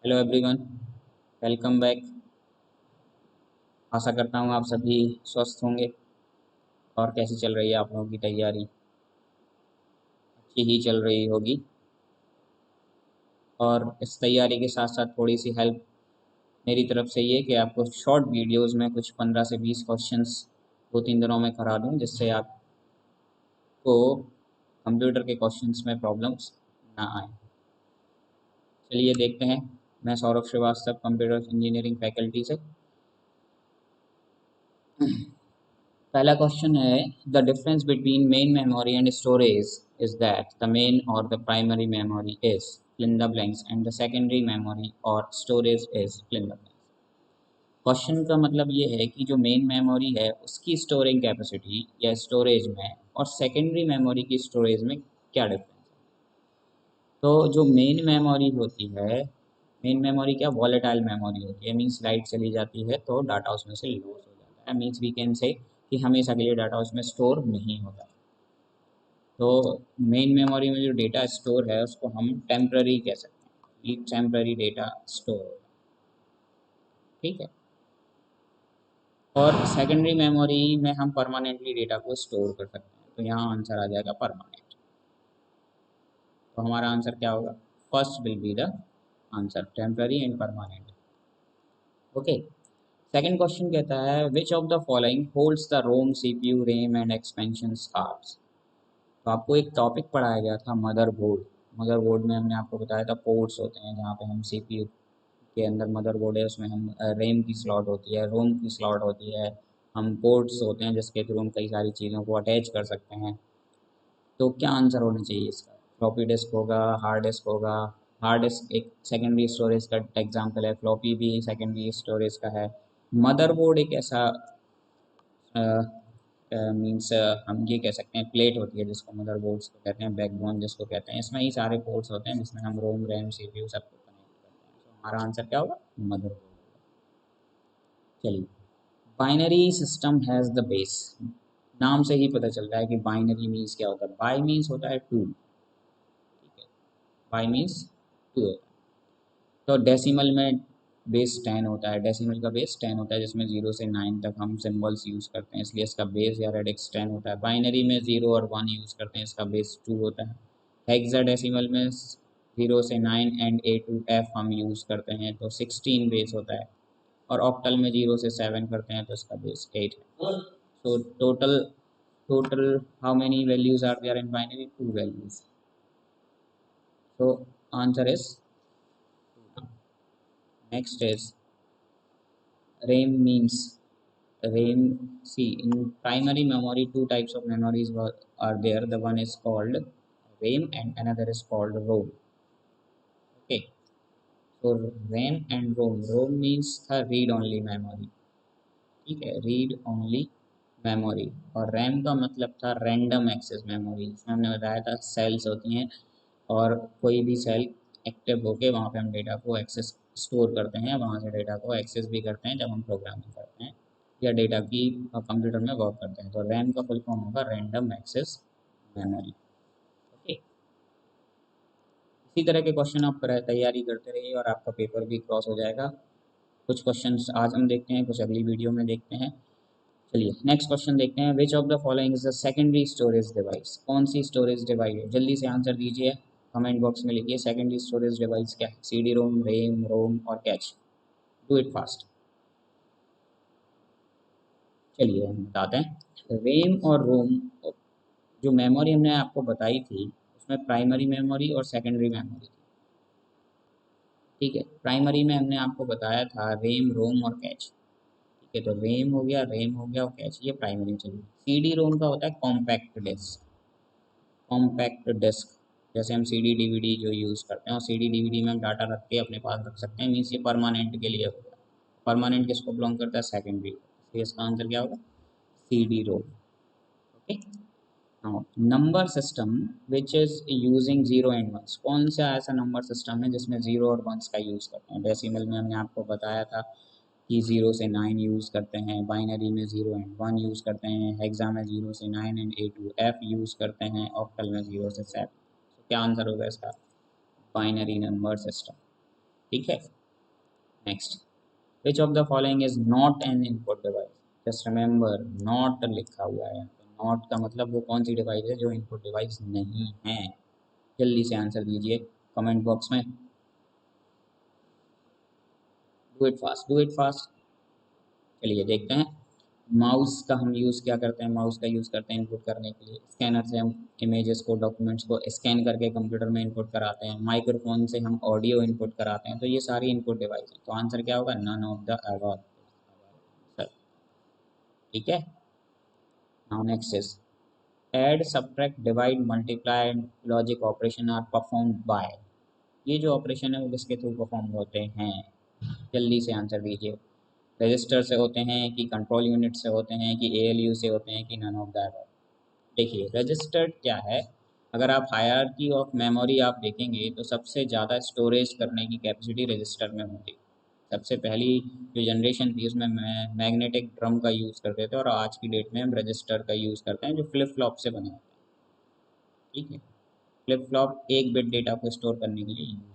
Hello everyone, welcome back. आशा करता हूँ आप सभी स्वस्थ होंगे। और कैसी चल रही है आप लोगों की तैयारी? अच्छी ही चल रही होगी। और इस तैयारी के साथ साथ थोड़ी सी हेल्प मेरी तरफ से ये कि आपको शॉर्ट वीडियोस में कुछ 15 से 20 क्वेश्चंस 2-3 दिनों में करा दूँ, जिससे आपको कंप्यूटर के क्वेश्चंस में प्रॉब्लम्स ना आए। चलिए देखते हैं। मैं Saurabh Srivastava, computer engineering faculty से। पहला क्वेश्चन है, the difference between main memory and storage is that the main और the primary memory is fill in the blanks and the secondary memory or storage is fill in the blanks। Question का मतलब ये है कि जो main memory है उसकी storing capacity या स्टोरेज में और सेकेंडरी मेमोरी की स्टोरेज में क्या डिफरेंस है। तो जो मेन मेमोरी होती है, मेन मेमोरी क्या वॉलेटाइल मेमोरी होती है, मीन्स लाइट चली जाती है तो डाटा उसमें से लॉस हो जाता है। मीन्स वी कैन से कि हमेशा के लिए डाटा उसमें स्टोर नहीं होता। तो मेन मेमोरी में जो डेटा स्टोर है उसको हम टेम्पररी कह सकते हैं, ये टेम्पररी डेटा स्टोर। ठीक है। और सेकेंडरी मेमोरी में हम परमानेंटली डेटा को स्टोर कर सकते हैं। तो यहाँ आंसर आ जाएगा परमानेंट। तो हमारा आंसर क्या होगा? First will be the answer, temporary and permanent. Okay. Second question कहता है, which of the following holds the ROM, CPU, RAM and expansion cards. तो आपको एक टॉपिक पढ़ाया गया था मदरबोर्ड। मदरबोर्ड में हमने आपको बताया था पोर्ट्स होते हैं जहाँ पे हम सीपीयू के अंदर मदरबोर्ड है उसमें हम रैम की स्लॉट होती है, रोम की स्लॉट होती है, हम पोर्ट्स होते हैं जिसके थ्रू हम कई सारी चीज़ों को अटैच कर सकते हैं। तो क्या आंसर होना चाहिए इसका? फ्लॉपी डिस्क होगा, हार्ड डिस्क होगा। हार्ड डिस्क एक सेकेंडरी स्टोरेज का एग्जांपल है, फ्लॉपी भी सेकेंडरी स्टोरेज का है। मदरबोर्ड एक ऐसा मीन्स हम ये कह सकते हैं प्लेट होती है जिसको मदरबोर्ड्स को कहते हैं, बैकबोन जिसको कहते हैं। इसमें ही सारे पोर्ट्स होते हैं जिसमें हम रोम, रैम, सीपीयू सबको कनेक्ट करते हैं। तो हमारा आंसर क्या होगा? मदरबोर्ड। चलिए, binary system has the base. नाम से ही पता चल रहा है कि बाइनरी मीन्स क्या होता है। बाई मीन्स होता है टू। ठीक है, बाई मीन्स टू होता है। तो डेसिमल में बेस 10 होता है, डेसिमल का बेस 10 होता है जिसमें 0 से 9 तक हम सिंबल्स यूज़ करते हैं, इसलिए इसका बेस या रेडिक्स 10 होता है। बाइनरी में 0 और 1 यूज़ करते हैं, इसका बेस 2 होता है। हेक्साडेसिमल में 0 से 9 एंड ए टू एफ हम यूज़ करते हैं तो 16 बेस होता है। और ऑक्टल में 0 से 7 करते हैं तो इसका बेस 8 है। So total how many values are there in binary? Two values. So answer is next is RAM means RAM. See, in primary memory two types of memories are there. The one is called RAM and another is called ROM. Okay. So RAM and ROM. ROM means the read only memory. ठीक है, read only memory. और RAM का मतलब था random access memory. इसमें हमने बताया था सेल्स होती हैं और कोई भी सेल एक्टिव होके वहाँ पे हम डेटा को एक्सेस स्टोर करते हैं, वहाँ से डेटा को एक्सेस भी करते हैं जब हम प्रोग्रामिंग करते हैं या डेटा की कंप्यूटर में वर्क करते हैं। तो रैम का फुल फॉर्म होगा रैंडम एक्सेस मेमोरी। ओके। इसी तरह के क्वेश्चन आप तैयारी करते रहिए और आपका पेपर भी क्रॉस हो जाएगा। कुछ क्वेश्चंस आज हम देखते हैं, कुछ अगली वीडियो में देखते हैं। चलिए नेक्स्ट क्वेश्चन देखते हैं, विच of the following is the secondary storage device. कौन सी स्टोरेज डिवाइस है? जल्दी से आंसर दीजिए, कमेंट बॉक्स में लिखिए सेकेंडरी स्टोरेज डिवाइस क्या है। CD रोम, रैम, रोम और कैच। Do it fast. चलिए हम बताते हैं, रैम और रोम जो मेमोरी हमने आपको बताई थी उसमें प्राइमरी मेमोरी और सेकेंडरी मेमोरी थी। ठीक है, प्राइमरी में हमने आपको बताया था रैम, रोम और कैच। ठीक है, तो रैम हो गया और कैच, ये प्राइमरी। चलिए, CD रोम का होता है कॉम्पैक्ट डिस्क। कॉम्पैक्ट डिस्क जैसे हम CD DVD जो यूज़ करते हैं और CD DVD में हम डाटा रख के अपने पास रख सकते हैं, मीन्स ये परमानेंट के लिए होगा। परमानेंट किसको बिलोंग करता है? सेकेंडरी। तो इसका आंसर क्या होगा? CD ROM. Okay. Now number system which is using 0 and 1। कौन सा ऐसा नंबर सिस्टम है जिसमें 0 और 1 का यूज़ करते हैं? डेसिमल में हमने आपको बताया था कि 0 से 9 यूज़ करते हैं, बाइनरी में 0 and 1 यूज़ करते हैं, हेक्सा में 0 से 9 and A to F use करते हैं, ऑक्टल में 0 से 7। तो क्या आंसर होगा इसका? Binary number system. ठीक है। Next, which of the following is not an input device. Just remember not लिखा हुआ है, नॉट का मतलब वो कौन सी डिवाइस है जो इनपुट डिवाइस नहीं है। जल्दी से आंसर दीजिए कमेंट बॉक्स में, do it fast, do it fast. चलिए देखते हैं। माउस का हम यूज़ क्या करते हैं, माउस का यूज़ करते हैं इनपुट करने के लिए। स्कैनर से हम इमेजेस को, डॉक्यूमेंट्स को स्कैन करके कंप्यूटर में इनपुट कराते हैं। माइक्रोफोन से हम ऑडियो इनपुट कराते हैं। तो ये सारी इनपुट डिवाइस है, तो आंसर क्या होगा, नन ऑफ द अबव। ठीक है। Now next is add, subtract, divide, multiply, logic operation are performed by. ये जो ऑपरेशन है वो किसके थ्रू परफॉर्म होते हैं, जल्दी से आंसर दीजिए। रजिस्टर से होते हैं कि कंट्रोल यूनिट से होते हैं कि एएलयू से होते हैं कि नन ऑफ दैट। देखिए रजिस्टर्ड क्या है, अगर आप हायरार्की ऑफ मेमोरी आप देखेंगे तो सबसे ज़्यादा स्टोरेज करने की कैपेसिटी रजिस्टर में होती है। सबसे पहली जो जनरेशन थी उसमें मैग्नेटिक ड्रम का यूज़ करते थे, और आज की डेट में हम रजिस्टर का यूज़ करते हैं जो फ्लिप फ्लॉप से बने होते हैं। ठीक है, फ्लिप फ्लॉप एक बिट डेटा को स्टोर करने के लिए यूज़ होता है।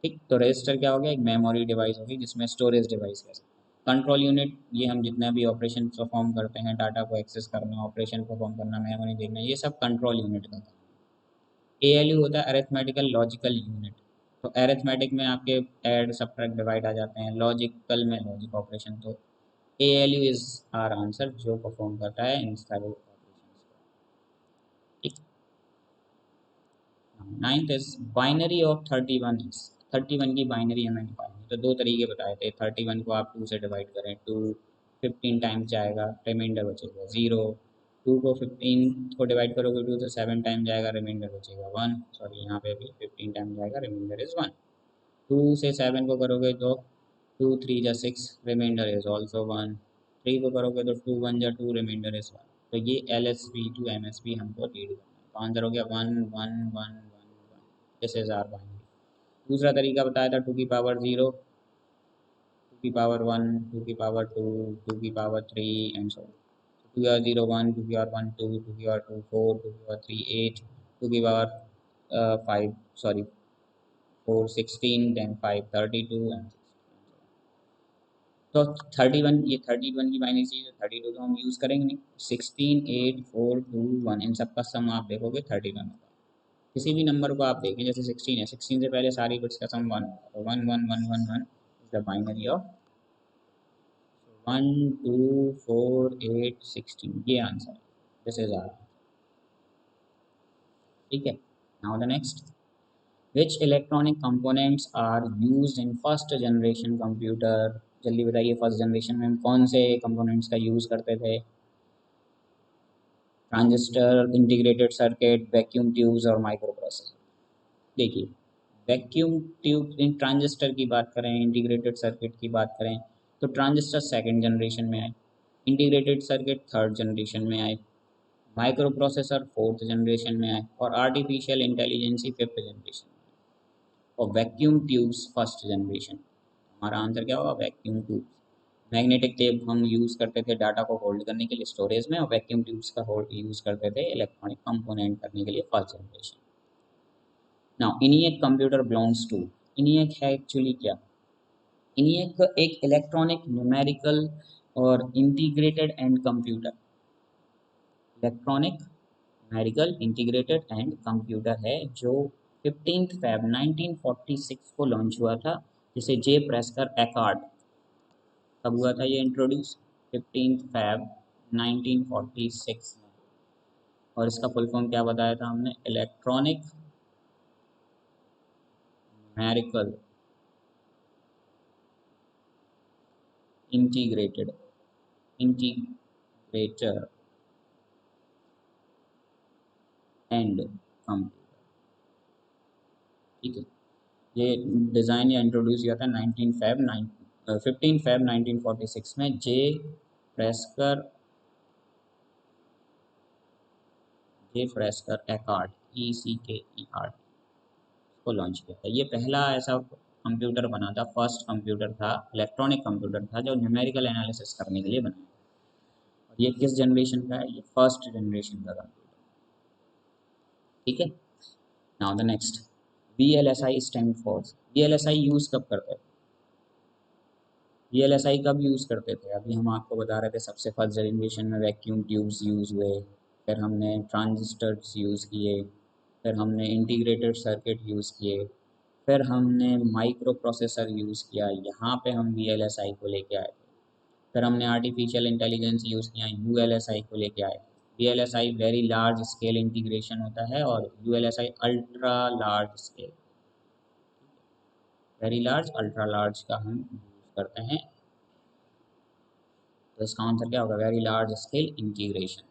ठीक, तो रजिस्टर क्या हो गया, एक मेमोरी डिवाइस होगी जिसमें स्टोरेज डिवाइस कह सकते हैं। कंट्रोल यूनिट, ये हम जितना भी ऑपरेशन परफॉर्म करते हैं, डाटा को एक्सेस करना, ऑपरेशन परफॉर्म करना, मेमोरी देखना, ये सब कंट्रोल यूनिट का काम है। एएलयू होता है अरिथमेटिकल लॉजिकल यूनिट। तो अरिथमेटिक में आपके ऐड, सब्ट्रैक्ट, डिवाइड आ जाते हैं, लॉजिकल में लॉजिक ऑपरेशन। तो एएलयू इज आर आंसर, जो परफॉर्म करता है इन सारे operation. Ninth is binary of 31 is, 31 की बाइनरी हमें निकालनी। तो दो तरीके बताए थे, 31 को आप 2 से डिवाइड करें, 2 15 टाइम्स जाएगा, रिमाइंडर बचेगा 0। 2 को 15 को डिवाइड करोगे 2 तो 7 टाइम जाएगा, रिमाइंडर बचेगा 1। सॉरी यहाँ पे भी 15 टाइम जाएगा, रिमाइंडर इज 1। 2 से 7 को करोगे तो 2 3 जा 6, रिमाइंडर इज ऑल्सो 1। 3 को करोगे तो 2 1 जा 2, रिमाइंडर इज 1। तो ये L S B to M S B हमको रीड करना है। तो आंसर हो गया 1 1 1 1 1। This is our binary. दूसरा तरीका बताया था 2 की पावर 0, 2 की पावर 1, 2 की पावर 2, 2 की पावर 3 एंड सो। 2 की पावर 0 1, 2 की पावर 1 2, 2 की पावर 2 4, 2 की पावर 3 8, 2 की पावर 5 सॉरी 4 16, देन 5 32 एंड 6। तो 31, ये 31 की माइनस चीज़ है, 32 तो हम यूज़ करेंगे नहीं। 16 8 4 2 1 इन सब का सम आप देखोगे 31 होगा। किसी भी नंबर को आप देखें, जैसे 16 है, 16 से पहले सारी बिट्स का सम 1 होगा, तो 1 1 1 1 1 इज द बाइनरी ऑफ 1 2 4 8 16। ये आंसर है, दिस इज आर। ठीक है। Now the next, which electronic components are used in first generation computer. जल्दी बताइए, फर्स्ट जनरेशन में हम कौन से कंपोनेंट्स का यूज़ करते थे। Transistor, integrated circuit, vacuum tubes और माइक्रो प्रोसेसर। देखिए वैक्यूम ट्यूब, इन ट्रांजिस्टर की बात करें, इंटीग्रेटेड सर्किट की बात करें, तो ट्रांजिस्टर सेकंड जनरेशन में आए, इंटीग्रेटेड सर्किट थर्ड जनरेशन में आए, माइक्रो प्रोसेसर फोर्थ जनरेशन में आए, और आर्टिफिशियल इंटेलिजेंसी फिफ्थ जनरेशन में, और वैक्यूम ट्यूब्स फर्स्ट जनरेशन। हमारा आंसर क्या होगा, वैक्यूम ट्यूब्स। मैग्नेटिक टेप हम यूज़ करते थे डाटा को होल्ड करने के लिए स्टोरेज में, और वैक्यूम ट्यूब्स का होल्ड यूज़ करते थे इलेक्ट्रॉनिक कंपोनेंट करने के लिए first generation. Now ENIAC computer belongs to, ENIAC है एक्चुअली क्या, ENIAC एक इलेक्ट्रॉनिक न्यूमेरिकल और integrated and computer, electronic numerical integrated and computer है, जो 15 Feb 1946 को लॉन्च हुआ था, जिसे जे प्रेस्कर एकॉर्ड, कब हुआ था ये इंट्रोड्यूस, 15 Feb 1946 में। और इसका फुल फॉर्म क्या बताया था हमने, electronic numerical integrated integrator and computer. ठीक है, ये डिज़ाइन या इंट्रोड्यूस किया था 15 फेब 1946 में, जे फ्रेस्कर एकॉर्ड, ECKERT को लॉन्च किया था। ये पहला ऐसा कंप्यूटर बना था, फर्स्ट कंप्यूटर था, इलेक्ट्रॉनिक कंप्यूटर था, जो न्यूमेरिकल एनालिसिस करने के लिए बना। और ये किस जनरेशन का है, ये फर्स्ट जनरेशन का कंप्यूटर। ठीक है। Now the next, VLSI stand for, VLSI use कब करते थे? VLSI कब यूज़ करते थे? अभी हम आपको बता रहे थे सबसे फर्स्ट जनरेशन में वैक्यूम ट्यूब्स यूज़ हुए, फिर हमने ट्रांजिस्टर्स यूज़ किए, फिर हमने इंटीग्रेटेड सर्किट यूज़ किए, फिर हमने माइक्रो प्रोसेसर यूज़ किया, यहाँ पे हम VLSI को लेके आए। फिर हमने आर्टिफिशियल इंटेलिजेंस यूज़ किया, ULSI को लेके आए। VLSI very large scale integration होता है और ULSI ultra large scale, very large ultra large का हम यूज़ करते हैं। तो इसका आंसर क्या होगा? Very large scale integration.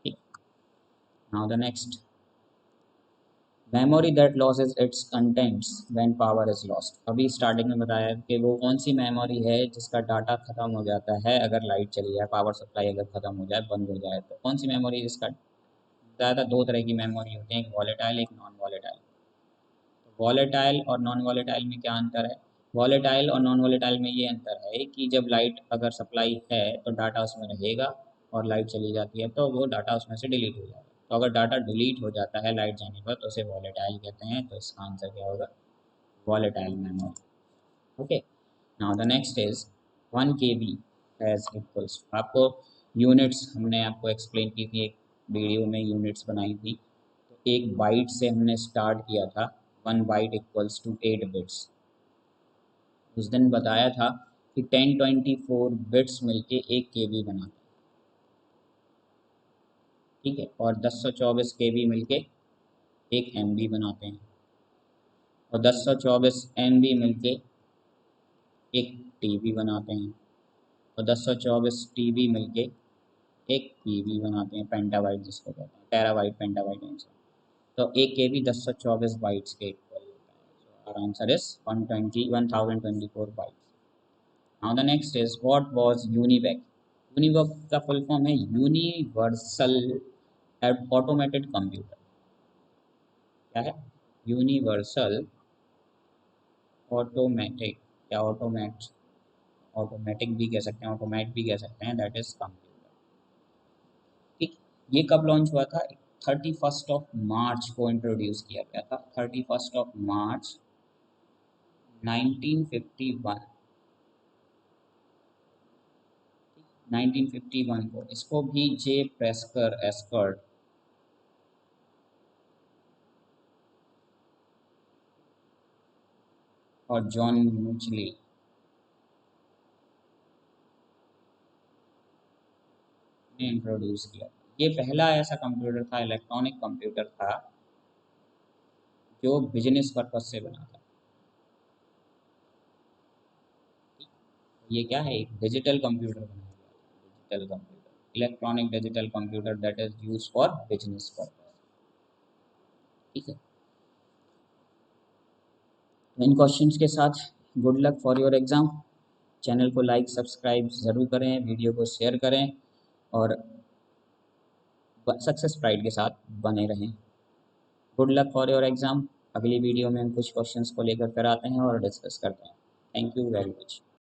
ठीक, now the next, memory that loses its contents when power is lost. अभी स्टार्टिंग में बताया कि वो कौन सी मेमोरी है जिसका डाटा खत्म हो जाता है अगर लाइट चली जाए, पावर सप्लाई अगर खत्म हो जाए, बंद हो जाए, तो कौन सी मेमोरी जिसका, ज़्यादा दो तरह की मेमोरी होती है, एक वॉलेटाइल एक नॉन वॉलेटाइल। वॉलेटाइल और नॉन वॉलेटाइल में क्या अंतर है? वॉलेटाइल और नॉन वॉलेटाइल में ये अंतर है कि जब लाइट अगर सप्लाई है तो डाटा उसमें रहेगा, और लाइट चली जाती है तो वो डाटा उसमें से डिलीट हो जाएगा। तो अगर डाटा डिलीट हो जाता है लाइट जाने पर तो उसे वॉलेटाइल कहते हैं। तो इसका आंसर क्या होगा? Volatile memory. Okay, now the next is 1 KB as equals, आपको यूनिट्स हमने आपको एक्सप्लेन की थी, एक वीडियो में यूनिट्स बनाई थी। तो एक बाइट से हमने स्टार्ट किया था, 1 बाइट इक्वल्स टू 8 बिट्स। उस दिन बताया था कि 1024 बिट्स मिलके 1 KB बनाते हैं। ठीक है, और 1024 KB मिलके 1 MB बनाते हैं, और 1024 MB मिलके 1 TB बनाते हैं, और 1024 TB मिलके 1 PB बनाते हैं, पेंटाबाइट जिसको कहते हैं, टेराबाइट पेंटाबाइट आंसर। तो 1 KB 1024 बाइट्स के इक्वल होता है। So our answer is 1024 bytes. Now the next is what was UNIVAC. UNIVAC का फुल फॉर्म है यूनिवर्सल ऑटोमेटेड कंप्यूटर। क्या है? यूनिवर्सल ऑटोमेटिक, या ऑटोमेटिक भी कह सकते हैं, ऑटोमेट भी कह सकते हैं, दैट इज कंप्यूटर। ठीक, ये कब लॉन्च हुआ था? 31 मार्च को इंट्रोड्यूस किया गया था, 31 मार्च 1951। 1951 को इसको भी जे प्रेस्कर एस्कर्ट और जॉन म्यूचली ने इंट्रोड्यूस किया। ये पहला ऐसा कंप्यूटर था, इलेक्ट्रॉनिक कंप्यूटर था जो बिजनेस पर्पज से बना था। ये क्या है? एक डिजिटल कंप्यूटर बनाया गया, digital computer, electronic digital computer that is use for business purpose. ठीक है, तो इन क्वेश्चंस के साथ good luck for your exam. Channel को लाइक सब्सक्राइब ज़रूर करें, वीडियो को शेयर करें, और सक्सेस प्राइड के साथ बने रहें। Good luck for your exam. अगली वीडियो में हम कुछ क्वेश्चंस को लेकर फिर आते हैं और डिस्कस करते हैं। Thank you very much.